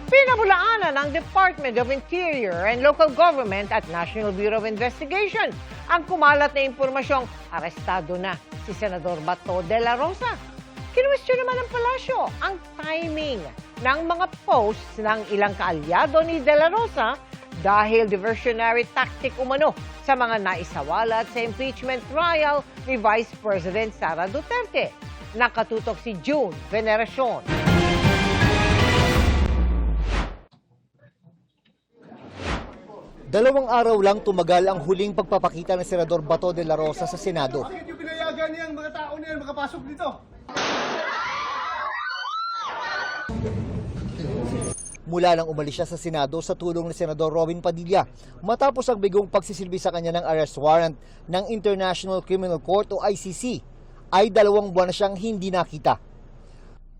Pinamulaanan ng Department of Interior and Local Government at National Bureau of Investigation ang kumalat na impormasyong arestado na si Senador Bato de la Rosa. Kinwestiyon naman ng palasyo ang timing ng mga posts ng ilang kaalyado ni de la Rosa dahil diversionary tactic umano sa mga naisawalat sa impeachment trial ni Vice President Sara Duterte. Nakatutok si June Veneracion. Dalawang araw lang tumagal ang huling pagpapakita ng Senador Bato de la Rosa sa Senado. Bakit yung pinayagan niyang mga tao na yan makapasok dito? Mula nang umalis siya sa Senado sa tulong ni Senador Robin Padilla matapos ang bigong pagsisilbi sa kanya ng arrest warrant ng International Criminal Court o ICC, ay 2 buwan na siyang hindi nakita.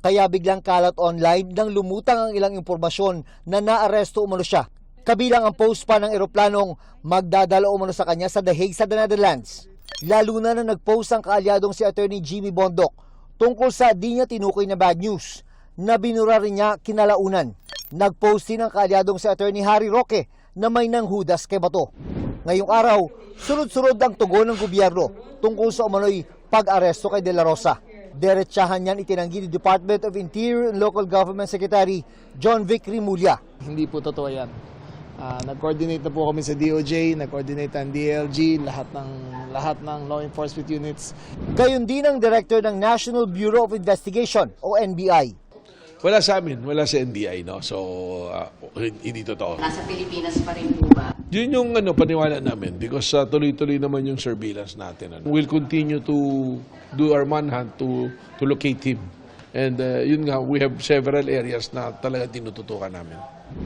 Kaya biglang kalat online nang lumutang ang ilang impormasyon na naaresto umano siya. Kabilang ang post pa ng eroplanong magdadala umano sa kanya sa The Hague sa the Netherlands. Lalo na nag-post ang kaalyadong si Attorney Jimmy Bondoc tungkol sa di niya tinukoy na bad news na binura rin niya kinalaunan. Nag-post din ang kaalyadong si Attorney Harry Roque na may nanghudas kay Bato. Ngayong araw, sunod-sunod ang tugon ng gobyerno tungkol sa umano'y pag-aresto kay De La Rosa. Diretsahan niyan itinanggi ni Department of Interior and Local Government Secretary John Vic Rimulya. Hindi po totoo yan. Nag-coordinate na po kami sa DOJ, nag-coordinate ang DLG, lahat ng law enforcement units. Gayon din ang Director ng National Bureau of Investigation o NBI. Wala sa amin, wala sa NBI, no? So, hindi totoo. Nasa Pilipinas pa rin po ba? Yun yung paniwala namin because tuloy-tuloy naman yung surveillance natin. We'll continue to do our manhunt to locate him. And yun nga, we have several areas na talaga tinututukan namin.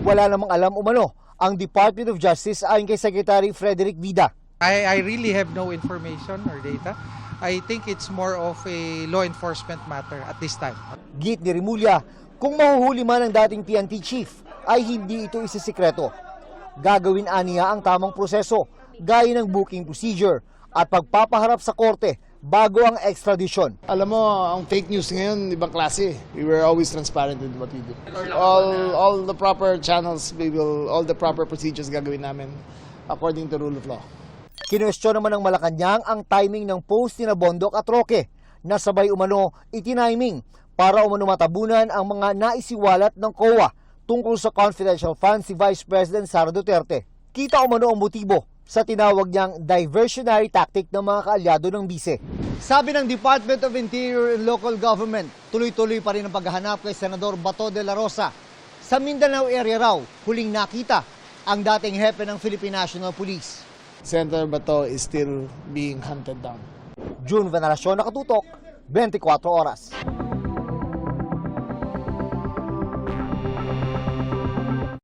Wala namang alam umano ang Department of Justice ayon kay Secretary Frederick Vida. I really have no information or data. I think it's more of a law enforcement matter at this time. Git ni Rimulya, kung mahuhuli man ang dating PNP chief, ay hindi ito isisikreto. Gagawin aniya ang tamang proseso, gaya ng booking procedure at pagpapaharap sa korte bago ang extradition. Alam mo, ang fake news ngayon, ibang klase. We were always transparent with what we do. All the proper channels, all the proper procedures gagawin namin according to rule of law. Kinwestiyon naman ng Malacanang ang timing ng post ni Bondoc at Roque na sabay umano itiniming para umano matabunan ang mga naisiwalat ng COA tungkol sa confidential funds si Vice President Sara Duterte. Kita umano ang motibo sa tinawag niyang diversionary tactic ng mga kaalyado ng bise. Sabi ng Department of Interior and Local Government, tuloy-tuloy pa rin ang paghahanap kay Senador Bato de la Rosa. Sa Mindanao area raw, huling nakita ang dating hepe ng Philippine National Police. Senator Bato is still being hunted down. June Veneracion, Nakatutok, 24 Oras.